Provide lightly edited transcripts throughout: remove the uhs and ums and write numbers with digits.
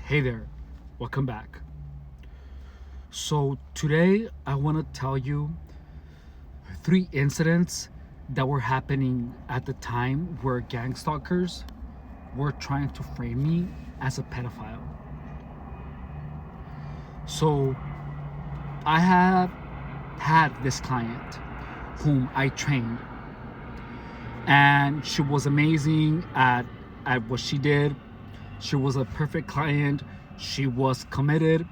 Hey there, welcome back. So, today I want to tell you three incidents that were happening at the time where gangstalkers were trying to frame me as a pedophile. So, I have had this client whom I trained, and she was amazing at what she did. She was a perfect client, she was committed,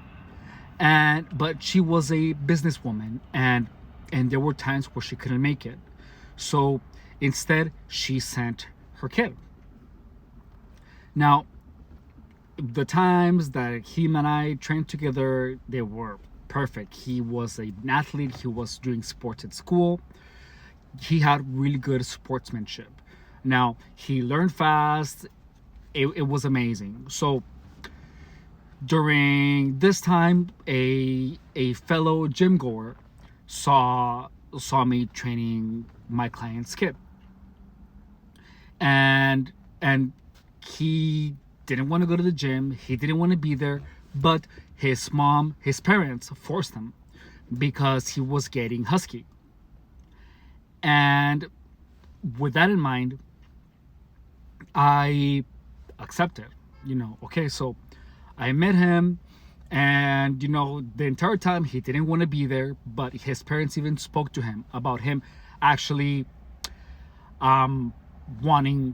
but she was a businesswoman, and there were times where she couldn't make it, so instead she sent her kid. Now, the times that him and I trained together, they were perfect. He was an athlete, he was doing sports at school, he had really good sportsmanship. Now, he learned fast. It was amazing. So during this time, a fellow gym goer saw me training my client's kid, and he didn't want to go to the gym. He didn't want to be there, but his parents forced him because he was getting husky. And with that in mind, I accepted. Okay, so I met him, and the entire time he didn't want to be there, but his parents even spoke to him about him actually wanting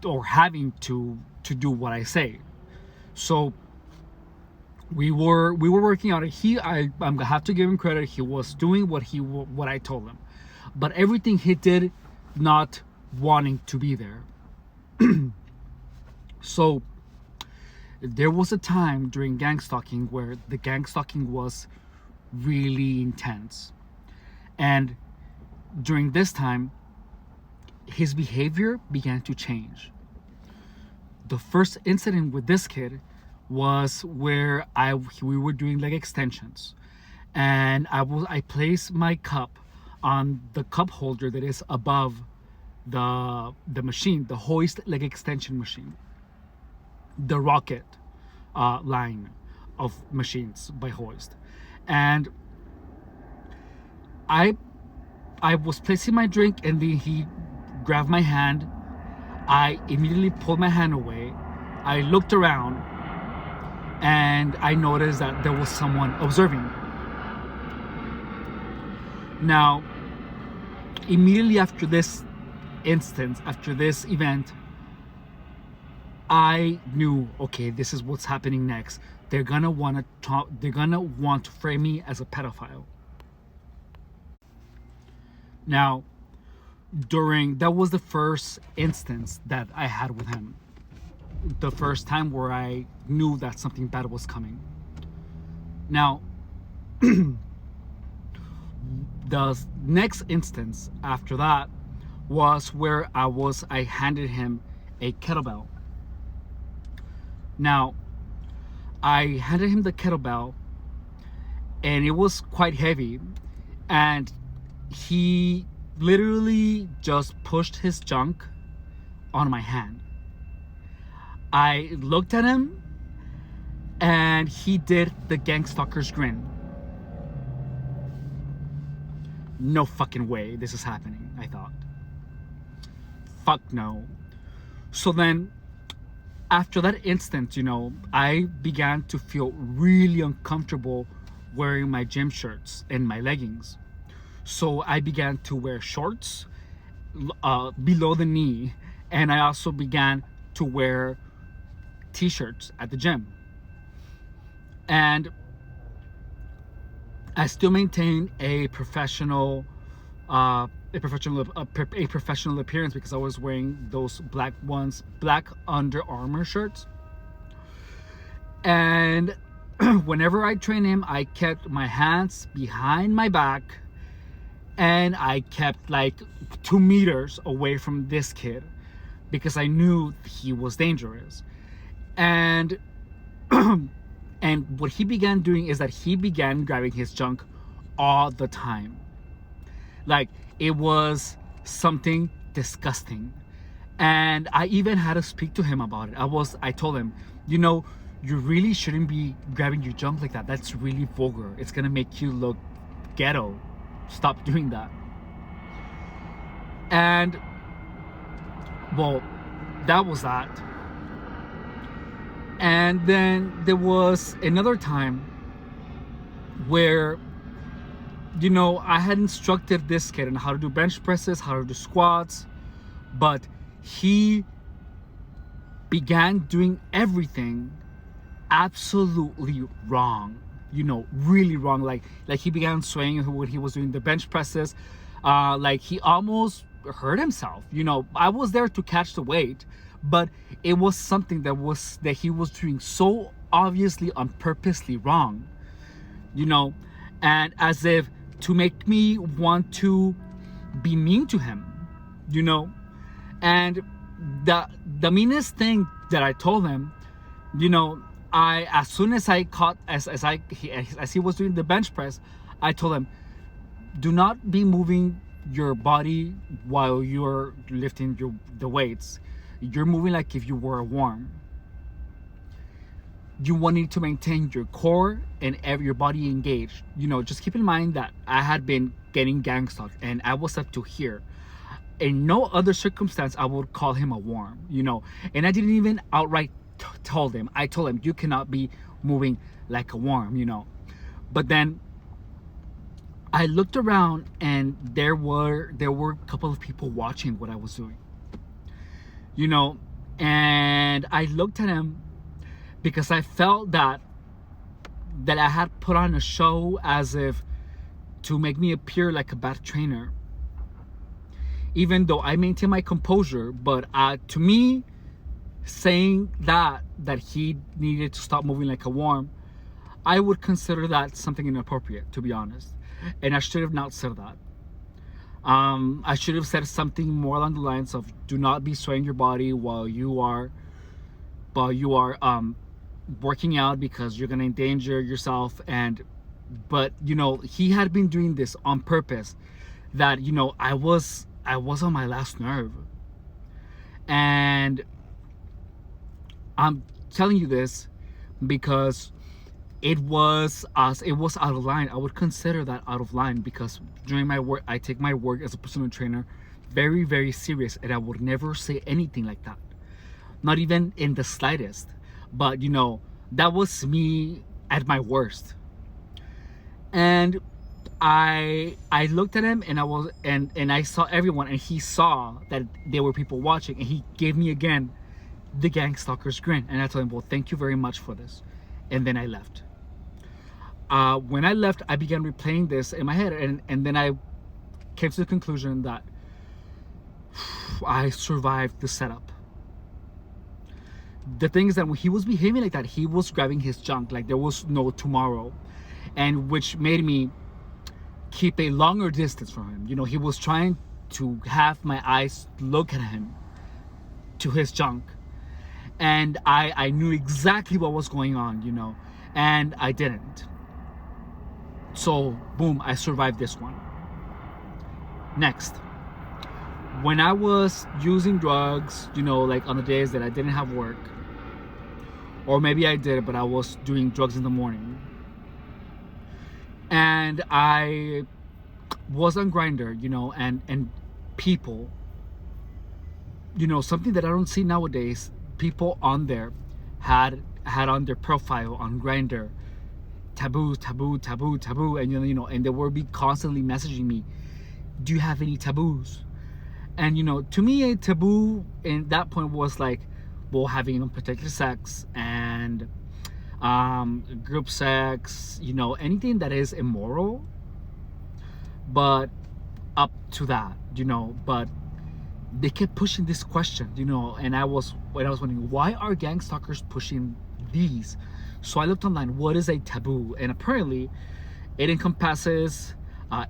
or having to do what I say. So we were working out. I'm gonna have to give him credit. He was doing what I told him, but everything he did, not wanting to be there. So there was a time during gangstalking where the gangstalking was really intense, and during this time his behavior began to change. The first incident with this kid was where we were doing leg extensions, and I placed my cup on the cup holder that is above the machine, the hoist leg extension machine, the rocket line of machines by Hoist. And I was placing my drink, and then he grabbed my hand. I immediately pulled my hand away. I looked around, and I noticed that there was someone observing. Now, immediately after this event, I knew, okay, this is what's happening next. They're gonna want to frame me as a pedophile. Now, that was the first instance that I had with him. The first time where I knew that something bad was coming. Now, the next instance after that was where I handed him a kettlebell. Now, I handed him the kettlebell, and it was quite heavy, and he literally just pushed his junk on my hand. I looked at him, and he did the Gangstalker's grin. No fucking way this is happening, I thought. Fuck no. So then, after that instant, I began to feel really uncomfortable wearing my gym shirts and my leggings. So I began to wear shorts below the knee, and I also began to wear t-shirts at the gym. And I still maintain a professional appearance, because I was wearing those black Under Armour shirts. And whenever I train him, I kept my hands behind my back, and I kept like 2 meters away from this kid, because I knew he was dangerous. And and what he began doing is that he began grabbing his junk all the time. Like, it was something disgusting. And I even had to speak to him about it. I told him, you really shouldn't be grabbing your junk like that. That's really vulgar. It's gonna make you look ghetto. Stop doing that. And well, that was that. And then there was another time where, you know, I had instructed this kid on how to do bench presses, how to do squats, but he began doing everything absolutely wrong, you know, really wrong. Like he began swaying when he was doing the bench presses. Like he almost hurt himself. You know, I was there to catch the weight, but it was something that he was doing so obviously on purposely wrong, you know, and as if to make me want to be mean to him, you know. And the meanest thing that I told him, you know, as soon as I caught as he was doing the bench press, I told him, do not be moving your body while you're lifting the weights. You're moving like if you were a worm. You wanted to maintain your core and your body engaged. You know, just keep in mind that I had been getting gang stalked and I was up to here. In no other circumstance I would call him a worm, you know. And I didn't even outright told him. I told him, you cannot be moving like a worm, you know. But then I looked around and there were a couple of people watching what I was doing, you know. And I looked at him because I felt that I had put on a show as if to make me appear like a bad trainer, even though I maintain my composure. But to me, saying that he needed to stop moving like a worm, I would consider that something inappropriate, to be honest. And I should have not said that. I should have said something more along the lines of, do not be swaying your body while you are working out, because you're gonna endanger yourself. But you know, he had been doing this on purpose, that, you know, I was on my last nerve. And I'm telling you this because it was out of line. I would consider that out of line, because during my work, I take my work as a personal trainer very, very serious, and I would never say anything like that, not even in the slightest. But you know, that was me at my worst. And I looked at him, and I saw everyone, and he saw that there were people watching, and he gave me again the Gangstalkers grin. And I told him, well, thank you very much for this. And then I left. When I left, I began replaying this in my head, and then I came to the conclusion that I survived the setup. The thing is that when he was behaving like that, he was grabbing his junk like there was no tomorrow, and which made me keep a longer distance from him. You know, he was trying to have my eyes look at him, to his junk, and I knew exactly what was going on, you know, and I didn't. So boom, I survived this one. Next, when I was using drugs, you know, like on the days that I didn't have work, or maybe I did, but I was doing drugs in the morning, and I was on Grindr, you know, and people, you know, something that I don't see nowadays, people on there had on their profile on Grindr, taboo, and you know, and they were constantly messaging me, do you have any taboos? And you know, to me, a taboo in that point was like, well, having unprotected sex and group sex, you know, anything that is immoral. But up to that, you know, but they kept pushing this question, you know, and I was wondering, why are Gangstalkers pushing these? So I looked online, what is a taboo? And apparently it encompasses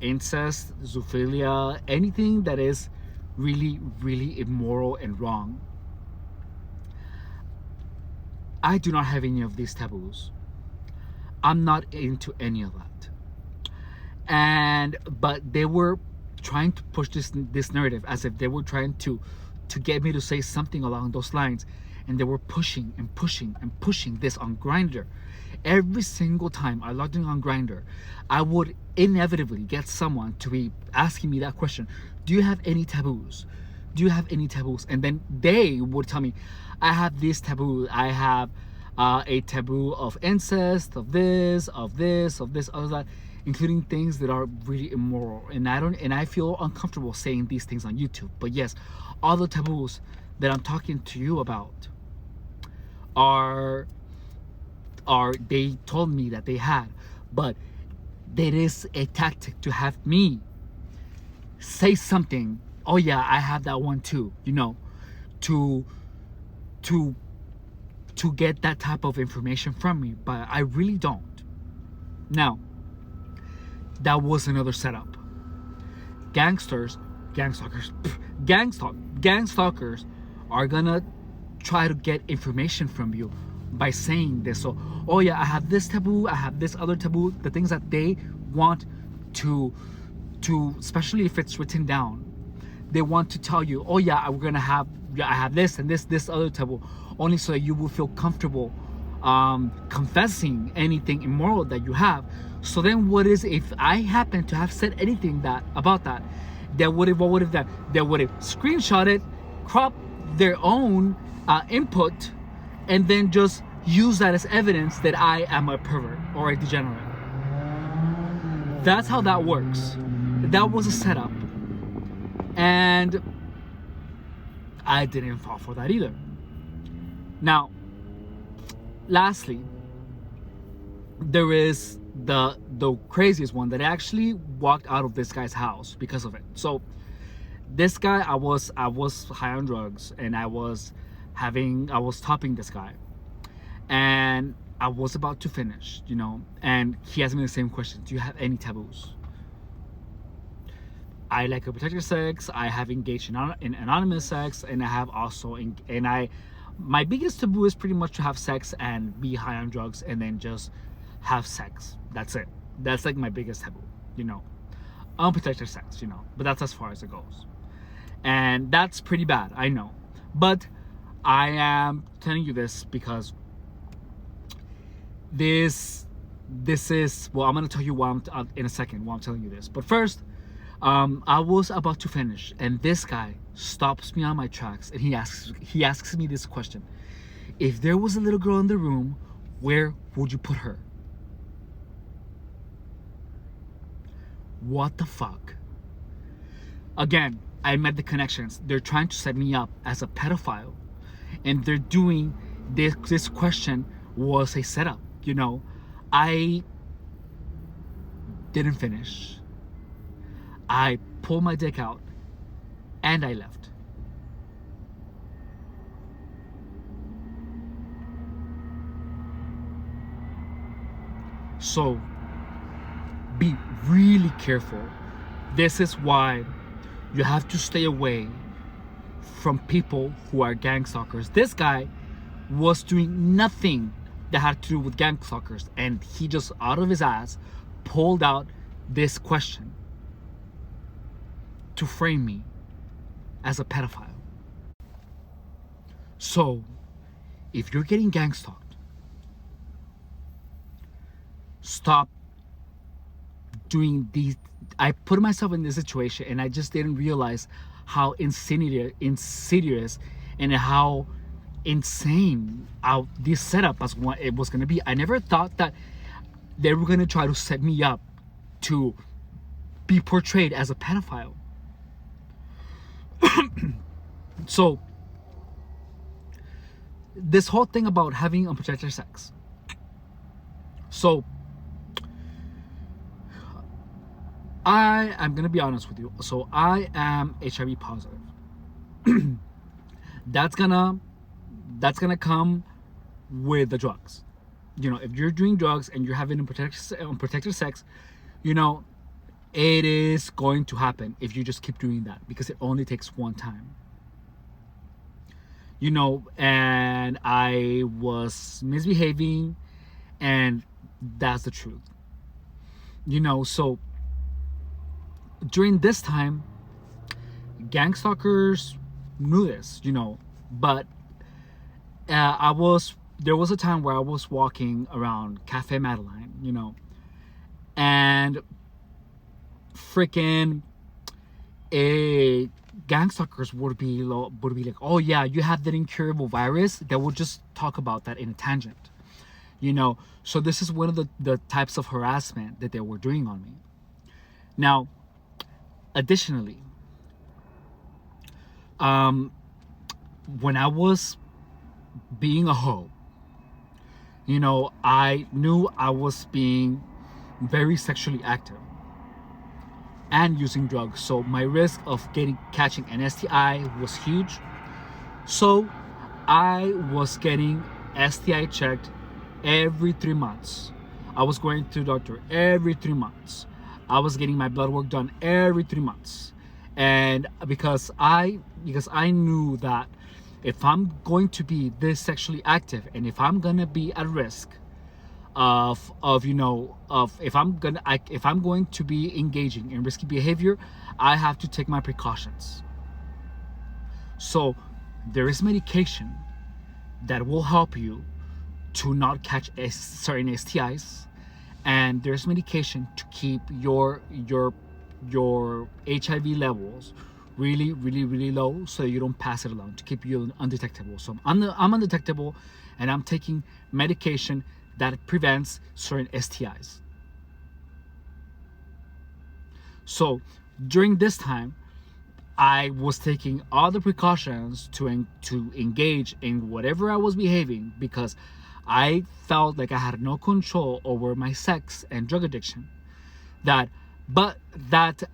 incest, zoophilia, anything that is really, really immoral and wrong. I do not have any of these taboos. I'm not into any of that. But they were trying to push this narrative as if they were trying to get me to say something along those lines. and they were pushing and pushing and pushing this on Grindr. Every single time I logged in on Grindr, I would inevitably get someone to be asking me that question: do you have any taboos? Do you have any taboos? And then they would tell me, I have this taboo. I have a taboo of incest, of this, of this, of this, of that, including things that are really immoral. And I feel uncomfortable saying these things on YouTube. But yes, all the taboos that I'm talking to you about are they told me that they had. But it is a tactic to have me say something. Oh yeah, I have that one too, you know, to get that type of information from me, but I really don't. Now, that was another setup. Gangstalkers are gonna try to get information from you by saying this. So, oh yeah, I have this taboo, I have this other taboo, the things that they want to especially if it's written down, they want to tell you, oh yeah, I have this and this other taboo, only so that you will feel comfortable confessing anything immoral that you have. So then what is if I happen to have said anything about that, what would have done? They would have screenshot it, crop their own input, and then just use that as evidence that I am a pervert or a degenerate. That's how that works. That was a setup, and I didn't fall for that either. Now, lastly, there is the craziest one that actually walked out of this guy's house because of it. So this guy, I was high on drugs, and I was topping this guy, and I was about to finish, you know, and he asked me the same question: do you have any taboos? I like unprotected sex, I have engaged in anonymous sex, and I have also my biggest taboo is pretty much to have sex and be high on drugs and then just have sex. That's it. That's like my biggest taboo, you know. Unprotected sex, you know. But that's as far as it goes. And that's pretty bad, I know. But I am telling you this because this is, well, I'm going to tell you why in a second why I'm telling you this. But first, I was about to finish, and this guy stops me on my tracks, and he asks me this question: if there was a little girl in the room, where would you put her? What the fuck? Again, I made the connections. They're trying to set me up as a pedophile, and they're doing this question was a setup, you know. I didn't finish. I pulled my dick out and I left. So be really careful. This is why you have to stay away from people who are gangstalkers. This guy was doing nothing that had to do with gangstalkers, and he just out of his ass pulled out this question to frame me as a pedophile. So, if you're getting gangstalked, stop doing these. I put myself in this situation, and I just didn't realize how insidious and how insane this setup as what it was going to be. I never thought that they were going to try to set me up to be portrayed as a pedophile. So this whole thing about having unprotected sex. So I am gonna be honest with you. So I am HIV positive. That's gonna come with the drugs. You know, if you're doing drugs and you're having unprotected sex, you know, it is going to happen if you just keep doing that, because it only takes one time. You know, and I was misbehaving, and that's the truth. You know, so during this time, gangstalkers knew this, you know, but there was a time where I was walking around Cafe Madeline, and freaking a gangstalkers would be like, oh yeah, you have that incurable virus. They would just talk about that in a tangent, So this is one of the types of harassment that they were doing on me. Now, additionally, when I was being a hoe, I knew I was being very sexually active and using drugs, so my risk of catching an STI was huge. So I was getting STI checked every 3 months. I was going to the doctor every 3 months. I was getting my blood work done every 3 months. And because I knew that if I'm going to be this sexually active, and if I'm gonna be at risk of if I'm going to be engaging in risky behavior, I have to take my precautions. So there is medication that will help you to not catch certain STIs, and there's medication to keep your HIV levels really, really, really low, so you don't pass it along, to keep you undetectable. So I'm undetectable, and I'm taking medication that prevents certain STIs. So during this time, I was taking all the precautions to engage in whatever I was behaving, because I felt like I had no control over my sex and drug addiction. But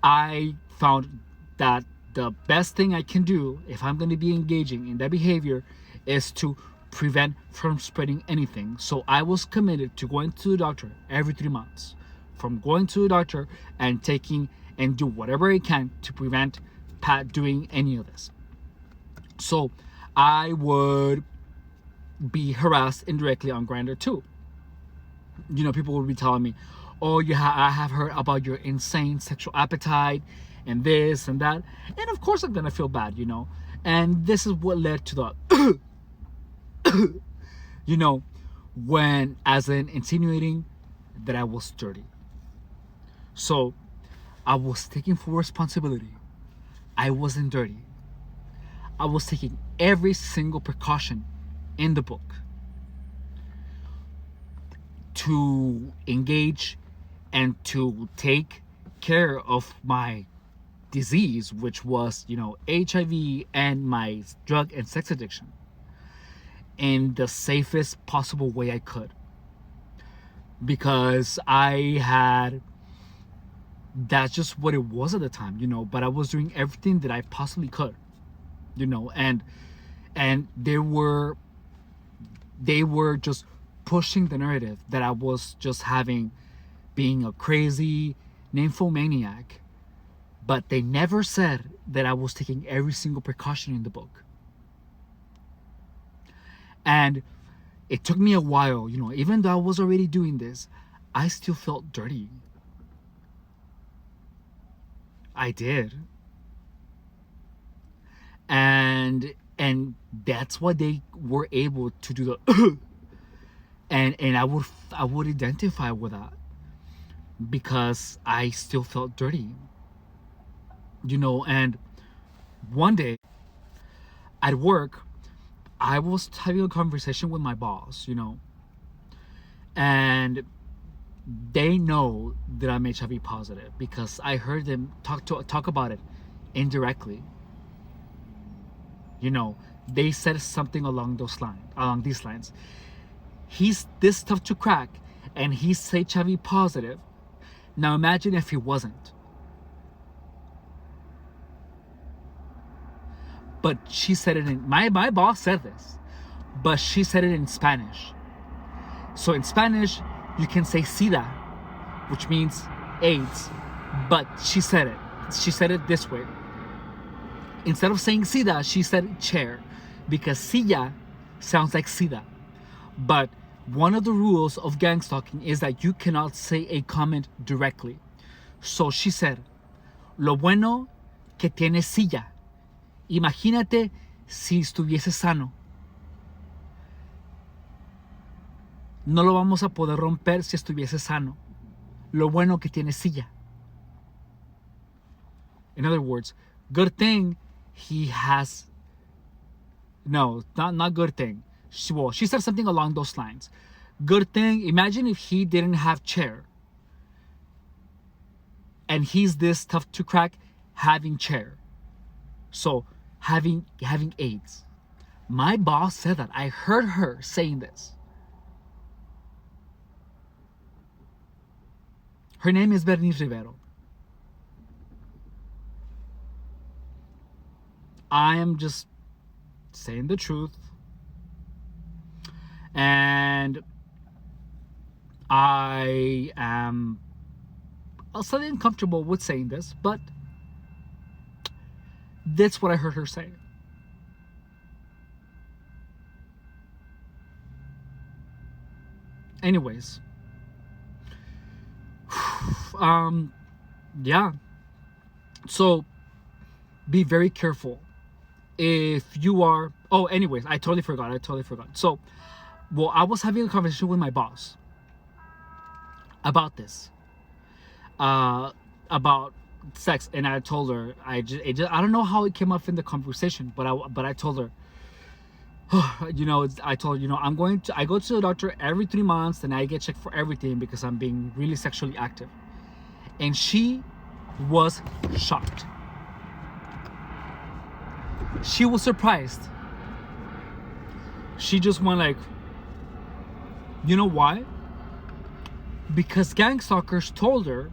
I found that the best thing I can do if I'm going to be engaging in that behavior is to prevent from spreading anything. So I was committed to going to the doctor every 3 months, from going to the doctor and taking and do whatever I can to prevent doing any of this. So I would be harassed indirectly on Grindr too. People would be telling me, oh, I have heard about your insane sexual appetite and this and that. And of course I'm gonna feel bad, And this is what led to the when, as in insinuating that I was dirty. So I was taking full responsibility. I wasn't dirty. I was taking every single precaution in the book to engage and to take care of my disease, which was, HIV and my drug and sex addiction, in the safest possible way I could. Because that's just what it was at the time, but I was doing everything that I possibly could, and they were just pushing the narrative that I was just being a crazy nymphomaniac, but they never said that I was taking every single precaution in the book. And it took me a while, even though I was already doing this, I still felt dirty. I did. And that's why they were able to do the and I would identify with that, because I still felt dirty. And one day at work, I was having a conversation with my boss, and they know that I'm HIV positive because I heard them talk about it indirectly. They said something along these lines. He's this tough to crack, and he's HIV positive. Now imagine if he wasn't. But she said it in my boss said this, but she said it in Spanish. So in Spanish, you can say SIDA, which means AIDS, but she said it this way. Instead of saying SIDA, she said chair, because silla sounds like SIDA. But one of the rules of gangstalking is that you cannot say a comment directly. So she said, lo bueno que tiene silla. Imagínate si estuviese sano. no lo vamos a poder romper si estuviese sano. Lo bueno que tiene silla. In other words, good thing he has. No, not good thing. She said something along those lines. Good thing. Imagine if he didn't have chair, and he's this tough to crack, having chair. So having AIDS. My boss said that. I heard her saying this. Her name is Bernice Rivero. I am just saying the truth. And I am slightly uncomfortable with saying this, but that's what I heard her say. Anyways, yeah. So be very careful if you are. Oh, anyways, I totally forgot. So, well, I was having a conversation with my boss about this, about sex, and I told her I don't know how it came up in the conversation, but I told her, I told her, I go to the doctor every 3 months and I get checked for everything because I'm being really sexually active, and she was shocked. She was surprised. She just went like, you know why? Because Gangstalkers told her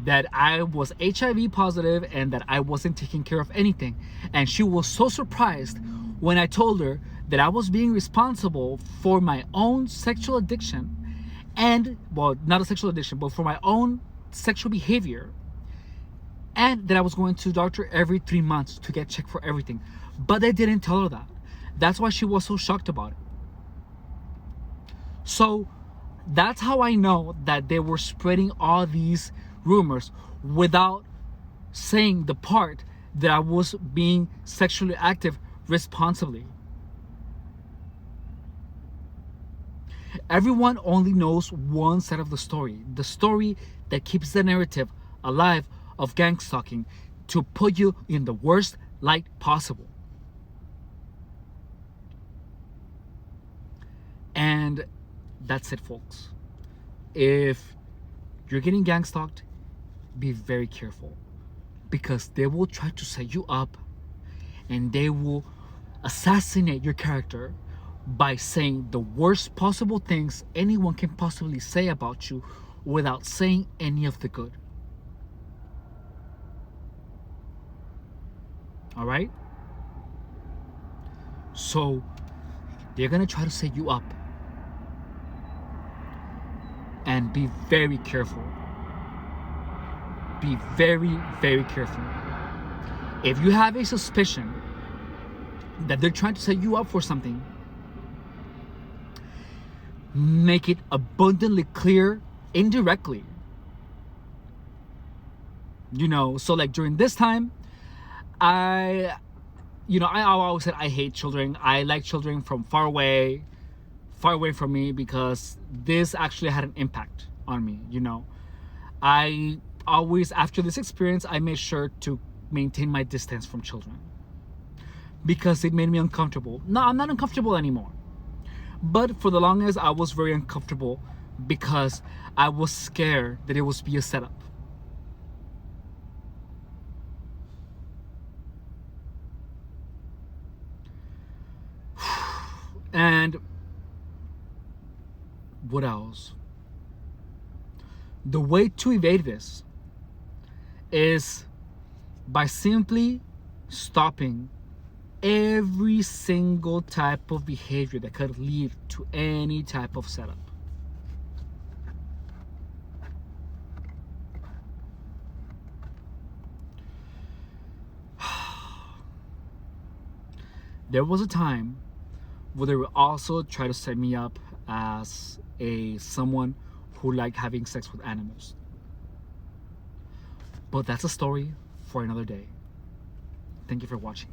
that I was HIV positive and that I wasn't taking care of anything. And she was so surprised when I told her that I was being responsible for my own sexual addiction and, well, not a sexual addiction, but for my own sexual behavior, and that I was going to the doctor every 3 months to get checked for everything. But they didn't tell her that. That's why she was so shocked about it. So that's how I know that they were spreading all these rumors without saying the part that I was being sexually active responsibly. Everyone only knows one side of the story that keeps the narrative alive of gang stalking to put you in the worst light possible. And that's it, folks. If you're getting gang stalked, be very careful, because they will try to set you up and they will assassinate your character by saying the worst possible things anyone can possibly say about you without saying any of the good. All right? So they're gonna try to set you up, and be very careful. Be very, very careful. If you have a suspicion that they're trying to set you up for something, make it abundantly clear indirectly. So like during this time, I always said I hate children. I like children from far away from me, because this actually had an impact on me. I always, after this experience, I made sure to maintain my distance from children because it made me uncomfortable. No, I'm not uncomfortable anymore, but for the longest I was very uncomfortable because I was scared that it was be a setup. And what else? The way to evade this is by simply stopping every single type of behavior that could lead to any type of setup. There was a time where they would also try to set me up as someone who liked having sex with animals. But that's a story for another day. Thank you for watching.